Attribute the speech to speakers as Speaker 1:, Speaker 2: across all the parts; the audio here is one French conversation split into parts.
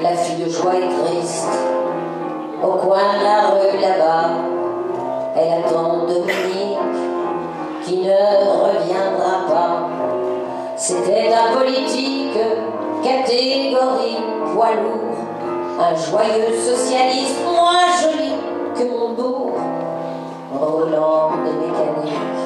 Speaker 1: La fille de joie est triste. Au coin de la rue là-bas, elle attend Dominique qui ne reviendra pas. C'était un politique, catégorie poids lourd, un joyeux socialiste moins joli que Montebourg. Roland de mécanique,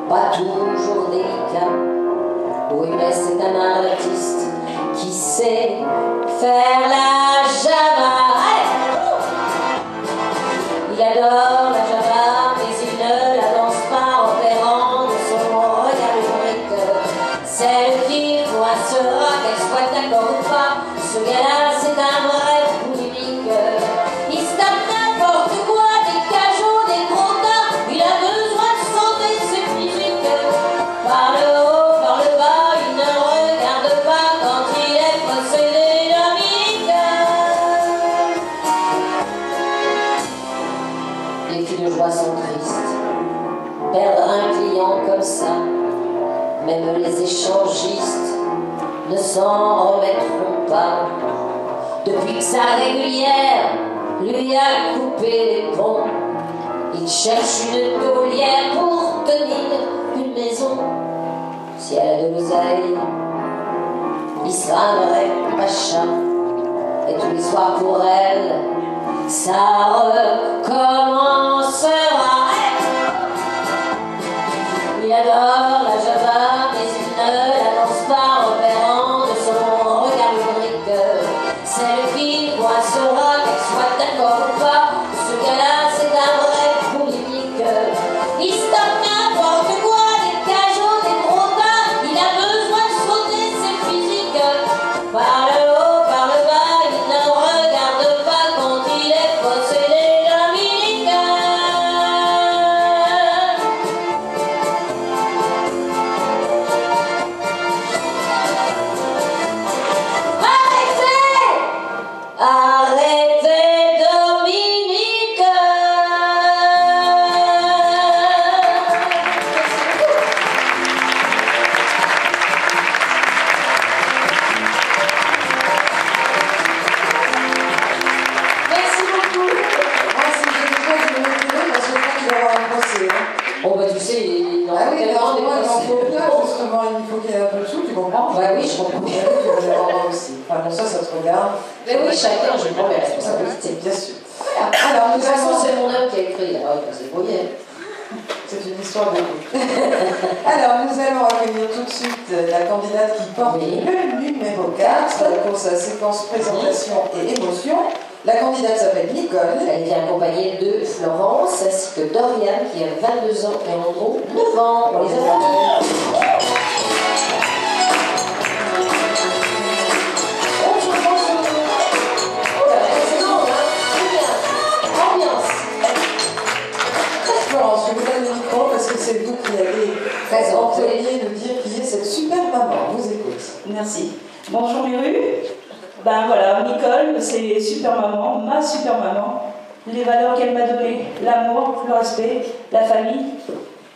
Speaker 1: pas toujours délicat. Oui, mais c'est un artiste qui sait faire la Java. Il adore la Java, mais il ne la danse pas en opérant de son regard lyrique. Celle qui coincera, qu'elle soit d'accord ou pas, ce gars-là c'est un vrai polémique. Il se tape n'importe quoi, des cajots, des gros tas, il a besoin de santé, c'est physique. Par le haut, par le bas, il ne regarde pas quand il est possédé d'Amérique. Les filles de joie sont tristes. Perdre un client comme ça, même les échangistes ne s'en remettront pas. Depuis que sa régulière lui a coupé les ponts, il cherche une taulière pour tenir une maison. Si elle a de l'oseille, il sera un vrai pacha. Et tous les soirs pour elle, ça recommencera. Il adore la Java, mais il ne la danse pas en opérant de son regard lyrique. Celle qui coincera, qu'elle soit d'accord ou pas, ce gars-là c'est un vrai polémique. Il se tape n'importe quoi, des cajots, des gros tas, il a besoin de sauter, c'est physique. Par le haut, par le bas, il ne regarde pas quand il est possédé d'Amérique. Arrêtez, Dominique. Merci beaucoup.
Speaker 2: Si j'ai besoin de me retrouver, parce que je crois qu'il va y avoir un procès.
Speaker 1: Oh bah tu sais, il en
Speaker 2: Ah oui, mais
Speaker 1: tellement des
Speaker 2: moi, il en faut bien,
Speaker 1: procès.
Speaker 2: justement, il faut qu'il y ait un peu de sous, tu comprends?
Speaker 1: Ouais, oui, je comprends.
Speaker 2: Il va y avoir aussi. Enfin, bon, ça te regarde.
Speaker 1: Mais oui, chacun, je prends mes responsabilités.
Speaker 2: Bien sûr. Alors,
Speaker 1: De
Speaker 2: nous
Speaker 1: toute façon,
Speaker 2: allons...
Speaker 1: c'est mon œuvre qui a écrit, alors il va se débrouiller.
Speaker 2: C'est une histoire de couple. Alors, nous allons accueillir tout de suite la candidate qui porte
Speaker 1: Oui.
Speaker 2: le numéro 4 pour sa séquence présentation et émotion. La candidate s'appelle Nicole.
Speaker 1: Elle vient accompagnée de Florence ainsi que Dorian qui a 22 ans et Andrew 9 ans. On les applaudit. Bonjour, bonjour. Oh là, c'est bon, hein? Très bien. Ambiance.
Speaker 2: Florence, je vous donne le micro parce que c'est vous qui allez employer nous dire qui est cette super maman. Vous écoute.
Speaker 3: Merci. Bonjour Miru. Ben voilà, Nicole, c'est super maman, ma super maman. Les valeurs qu'elle m'a données, l'amour, le respect, la famille.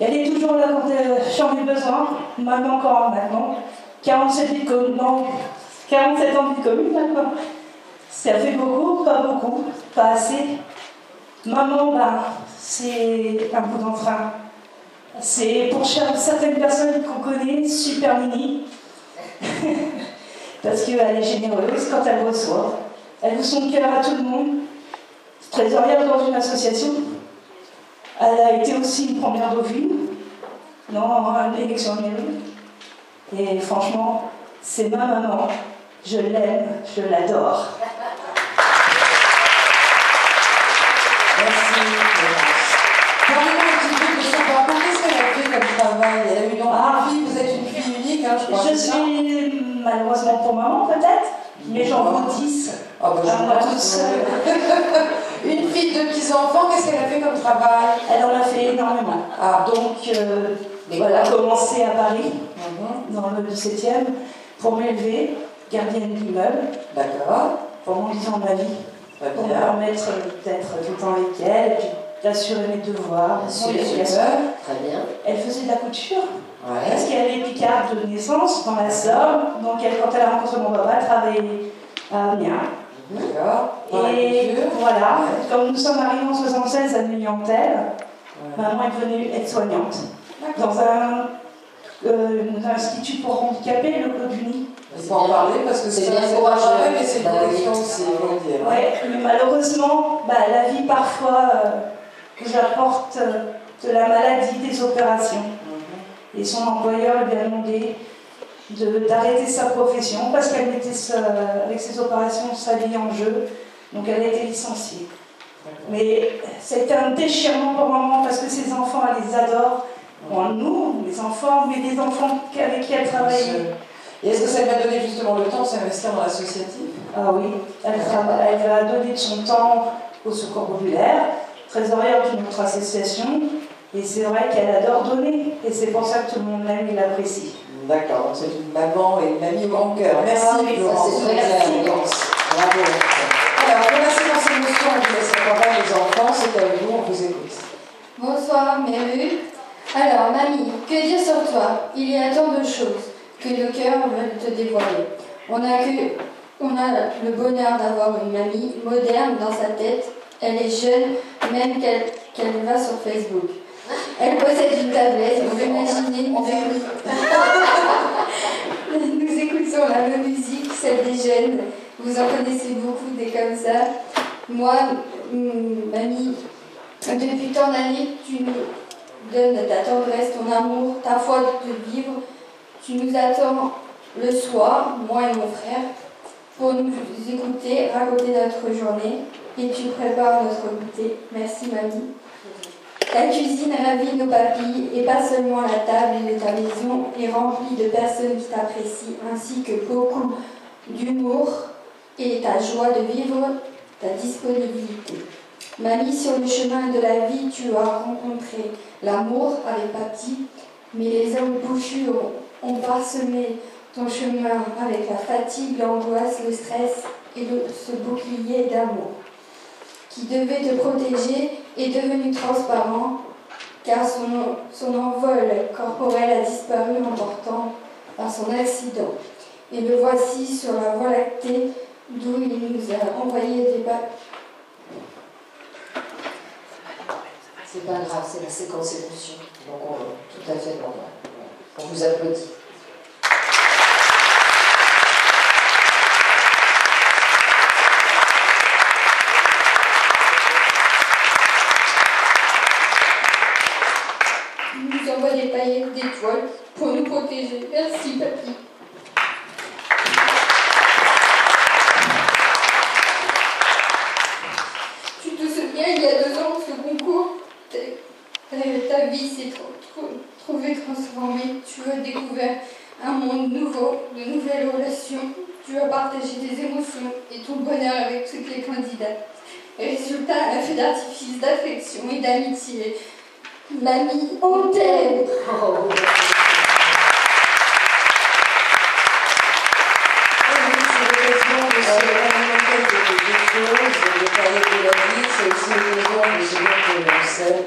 Speaker 3: Elle est toujours là quand j'en ai besoin, même encore maintenant. 47 ans de vie commune maintenant. Ça fait beaucoup, pas assez. Maman, ben, c'est un bout d'enfant. C'est pour certaines personnes qu'on connaît, super mini. Parce qu'elle est généreuse quand elle reçoit. Elle ouvre son cœur à tout le monde. Trésorière dans une association. Elle a été aussi une première dauphine dans une élection de mairie. Et franchement, c'est ma maman. Je l'aime, je l'adore.
Speaker 2: Merci. Parlez-moi un petit peu de son parcours. Qu'est-ce qu'elle a fait comme travail? Elle a eu donc une fille, vous êtes une fille unique, hein, je crois.
Speaker 3: Je suis malheureusement pour maman peut-être, mais j'en veux 10.
Speaker 2: Ah bah,
Speaker 3: moi toute seule.
Speaker 2: Une fille de petits-enfants, qu'est-ce qu'elle a fait comme travail?
Speaker 3: Elle en a fait énormément.
Speaker 2: Ah.
Speaker 3: Donc, voilà, commencé à Paris, dans le 17e, pour m'élever, gardienne d'immeuble,
Speaker 2: D'accord.
Speaker 3: pour mon vision de ma vie,
Speaker 2: Très
Speaker 3: pour me
Speaker 2: bien.
Speaker 3: permettre d'être tout le temps avec elle, et puis d'assurer mes devoirs, mon éducation.
Speaker 1: Très bien.
Speaker 3: Elle faisait de la couture, parce
Speaker 2: Ouais.
Speaker 3: qu'elle est picarde de naissance, dans la Somme, donc elle, quand elle a rencontré mon papa, elle travaillait à Amiens.
Speaker 2: D'accord.
Speaker 3: Et voilà, comme nous sommes arrivés en 76 à Nuyantel, maman est devenue aide-soignante dans un institut pour handicapés, le Clos du Nid.
Speaker 2: Il faut en parler parce que c'est bien courageux, mais c'est une protection aussi, il faut le dire.
Speaker 3: Oui, mais malheureusement, la vie parfois nous apporte de la maladie, des opérations. Et son employeur lui a demandé d'arrêter sa profession parce qu'elle mettait avec ses opérations sa vie en jeu. Donc elle a été licenciée. Mais c'était un déchirement pour maman parce que ses enfants, elle les adore. Bon, nous, les enfants, mais des enfants avec qui elle travaillait.
Speaker 2: Et est-ce que ça lui a donné justement le temps de s'investir dans l'associatif?
Speaker 3: Ah oui, elle va donner de son temps au Secours populaire, trésorière de notre association. Et c'est vrai qu'elle adore donner. Et c'est pour ça que tout le monde l'aime et l'apprécie.
Speaker 2: D'accord, donc c'est une maman et une mamie au grand cœur. Merci, Florence.
Speaker 1: C'est très bien. Bravo.
Speaker 2: Alors, pour la séquence émotion, on vous laisse la parole aux enfants. C'est à vous, on vous écoute.
Speaker 4: Bonsoir, Méru. Alors, mamie, que dire sur toi? Il y a tant de choses que le cœur veut te dévoiler. On a le bonheur d'avoir une mamie moderne dans sa tête. Elle est jeune, même qu'elle va sur Facebook. Elle possède une tablette, vous imaginez nous écoutons la même musique, celle des jeunes. Vous en connaissez beaucoup des comme ça. Moi, mamie, depuis tant d'années, tu nous donnes ta tendresse, ton amour, ta foi de vivre. Tu nous attends le soir, moi et mon frère, pour nous écouter, raconter notre journée, et tu prépares notre goûter. Merci, mamie. Ta cuisine ravit nos papilles, et pas seulement la table de ta maison est remplie de personnes qui t'apprécient, ainsi que beaucoup d'humour et ta joie de vivre, ta disponibilité. Mamie, sur le chemin de la vie, tu as rencontré l'amour avec papy, mais les hommes bouchus ont parsemé ton chemin avec la fatigue, l'angoisse, le stress et ce bouclier d'amour qui devait te protéger est devenu transparent car son envol corporel a disparu en portant par son accident. Et le voici sur la voie lactée d'où il nous a envoyé des pas.
Speaker 1: C'est pas grave, c'est la séquence émotion. Donc tout à fait normal. On vous applaudit.
Speaker 4: Il nous envoie des paillettes d'étoiles pour nous protéger. Merci, papy. Tu te souviens, il y a 2 ans, ce concours, ta vie s'est trouvée transformée. Tu as découvert un monde nouveau, de nouvelles relations. Tu as partagé des émotions et ton bonheur avec toutes les candidates. Résultat, un feu d'artifice d'affection et d'amitié. Mamie, on t'aime.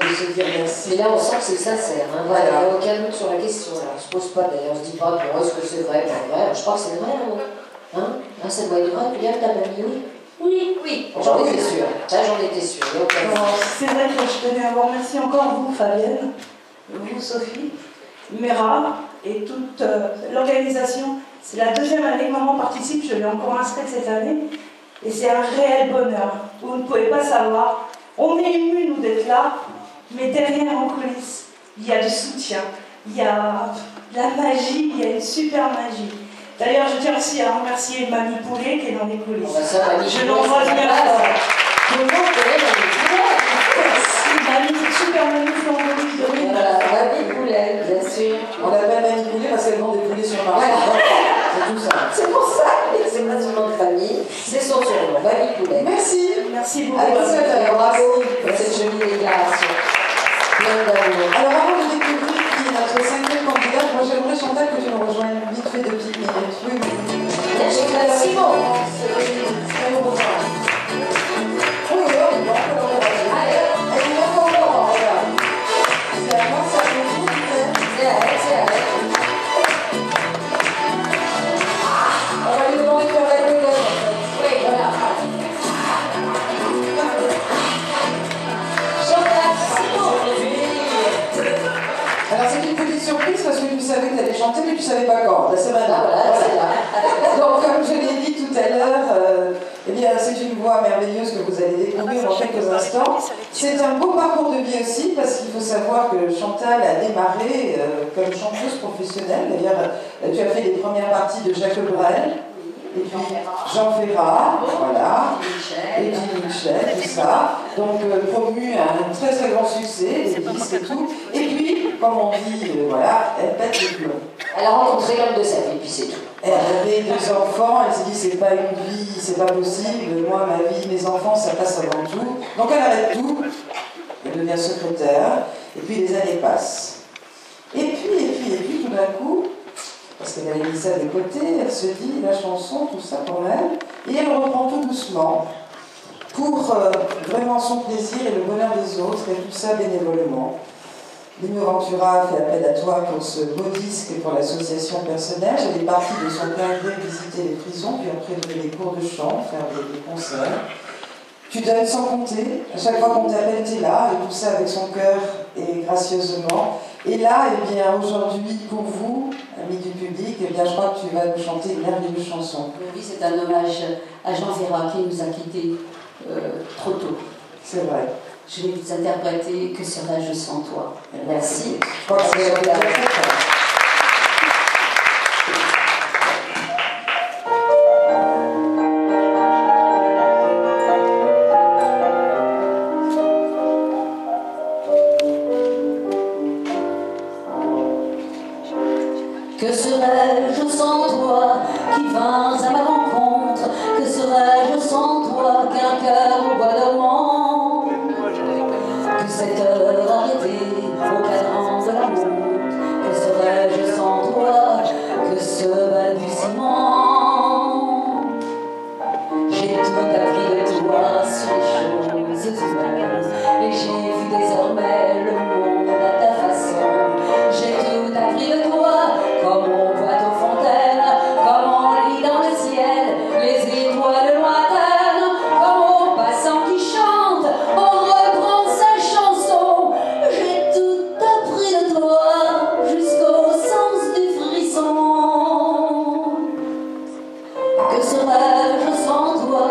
Speaker 1: De se dire merci. Mais là, on sent que c'est sincère. Hein. Voilà. Il n'y a aucun doute sur la question. Alors, on ne se pose pas d'ailleurs, on ne se dit pas, bon, est-ce que c'est vrai, pas vrai. Je crois que c'est vrai. Hein, ça doit être vrai. Tu viens de ta mamie, oui.
Speaker 3: Oui.
Speaker 1: Oui, j'en étais sûre. Ça, j'en étais sûre.
Speaker 3: C'est vrai que je tenais à vous remercier encore, vous, Fabienne, vous, Sophie, Mera et toute l'organisation. C'est la 2e année que maman participe, je l'ai encore inscrite cette année. Et c'est un réel bonheur. Vous ne pouvez pas savoir. On est émus, nous, d'être là, mais derrière, en coulisses, il y a du soutien, il y a de la magie, il y a une super magie. D'ailleurs, je tiens aussi à remercier Mamie Poulet qui est dans les coulisses. Je l'embrasse bien fort. Mamie, c'est super magnifique en coulisses de rue.
Speaker 1: Mamie Poulet, bien sûr.
Speaker 2: On l'appelle Mamie Poulet parce qu'elle vend des poulets sur le marché.
Speaker 1: C'est tout ça. C'est pour ça. C'est pas son nom de famille, c'est son surnom, Mamie Poulet.
Speaker 2: Merci.
Speaker 3: Merci beaucoup.
Speaker 1: Bravo pour cette jolie déclaration. Plein d'amour.
Speaker 2: Alors, avant de découvrir qui est notre 5e candidate, moi j'aimerais, Chantal, que tu nous rejoignes vite fait 2 petites minutes. Oui.
Speaker 1: Merci beaucoup.
Speaker 2: D'accord, c'est maintenant.
Speaker 1: Voilà, c'est là.
Speaker 2: Donc, comme je l'ai dit tout à l'heure, eh bien, c'est une voix merveilleuse que vous allez découvrir dans quelques instants. C'est un beau parcours de vie aussi, parce qu'il faut savoir que Chantal a démarré comme chanteuse professionnelle. D'ailleurs, tu as fait les premières parties de Jacques Brel, et puis Jean Ferrat, voilà, et puis Michel, tout ça. Donc, promu à un très très grand succès, les disques et tout. Et puis, comme on dit, voilà, elle pète le plomb.
Speaker 1: Elle a rencontré l'homme de sa vie, puis c'est tout.
Speaker 2: Elle avait 2 enfants, elle s'est dit c'est pas une vie, c'est pas possible, moi ma vie, mes enfants, ça passe avant tout. Donc elle arrête tout, elle devient secrétaire, et puis les années passent. Et puis, tout d'un coup, parce qu'elle avait mis ça de côté, elle se dit la chanson, tout ça quand même, et elle reprend tout doucement pour vraiment son plaisir et le bonheur des autres, et tout ça bénévolement. Lino Ventura a fait appel à toi pour ce beau disque et pour l'association personnage. Elle est partie de son plein gré visiter les prisons, puis après donner des cours de chant, faire des concerts. Tu donnes sans compter. À chaque fois qu'on t'appelle, tu es là, et tout ça avec son cœur et gracieusement. Et là, eh bien, aujourd'hui, pour vous, amis du public, eh bien, je crois que tu vas nous chanter une merveilleuse chanson.
Speaker 5: Oui, c'est un hommage à Jean Ferrat qui nous a quittés trop tôt.
Speaker 2: C'est vrai.
Speaker 5: Je vais vous interpréter Que serais-je sans toi.
Speaker 2: Merci. Je crois que c'est très fort.
Speaker 5: Que serais-je sans toi qui vins à ma rencontre? Que serais-je sans toi qu'un cœur au bois dormant? Que cette heure arrêtée au cadran de la montre? Que serais-je sans toi que ce balbutiement? J'ai tout appris de toi sur les choses humaines, et j'ai vu désormais le monde à ta façon. J'ai tout appris de toi, comme on voit aux fontaines, comme on lit dans le ciel les étoiles lointaines, comme au passant qui chante, on reprend sa chanson. J'ai tout appris de toi, jusqu'au sens du frisson. Que serais-je sans toi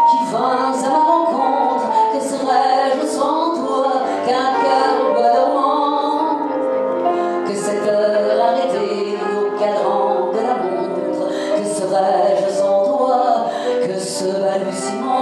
Speaker 5: qui vins à ma rencontre? Que serais-je sans toi qu'un cœur au bois dormant? Que cette heure arrêtée au cadran de la montre? Que serais-je sans toi que ce balbutiement?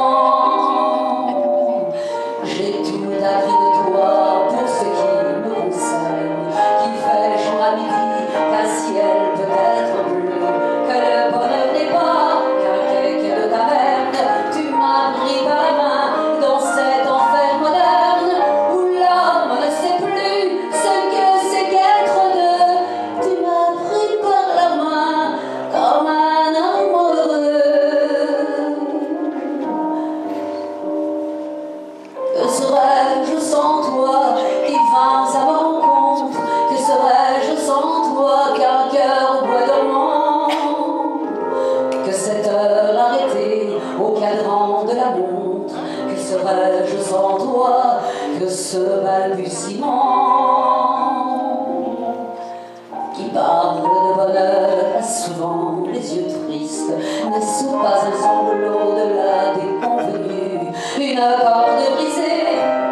Speaker 5: J'ai tout appris de toi pour ce qui me concerne, qui fait jour à midi qu'un ciel peut être bleu, que le bonheur n'est pas qu'un cake de taverne. Tu m'as pris par la main dans cet enfer moderne où l'homme ne sait plus ce que c'est qu'être deux. Tu m'as pris par la main comme un amoureux. Que serais-je sans toi qui vins à ma rencontre? Que serais-je sans toi qu'un cœur au bois dormant? Que cette heure arrêtée au cadran de la montre? Que serais-je sans toi que ce balbutiement? Qui parle de bonheur a souvent les yeux tristes, n'est-ce pas un sanglot au-delà des convenus, une corde brisée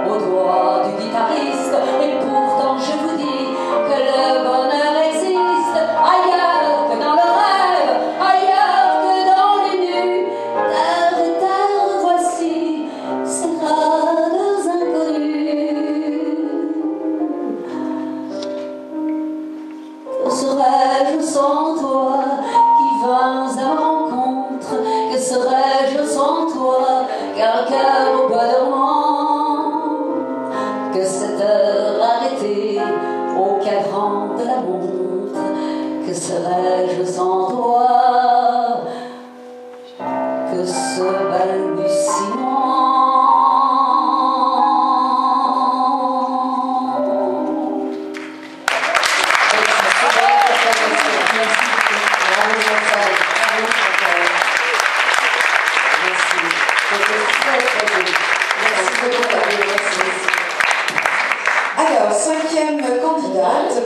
Speaker 5: au doigt du guitariste? Et pourtant je vous dis que le bonheur existe ailleurs que dans le rêve, ailleurs que dans les nues. Terre et terre, voici ces rares inconnus. Que serais-je sans toi qui vins à ma rencontre? Que serais-je sans toi qu'un cœur au bois dormant? Que cette heure arrêtée au cadran de la montre? Que serais-je sans toi que ce balbutiement?
Speaker 2: Alors, 5e candidate.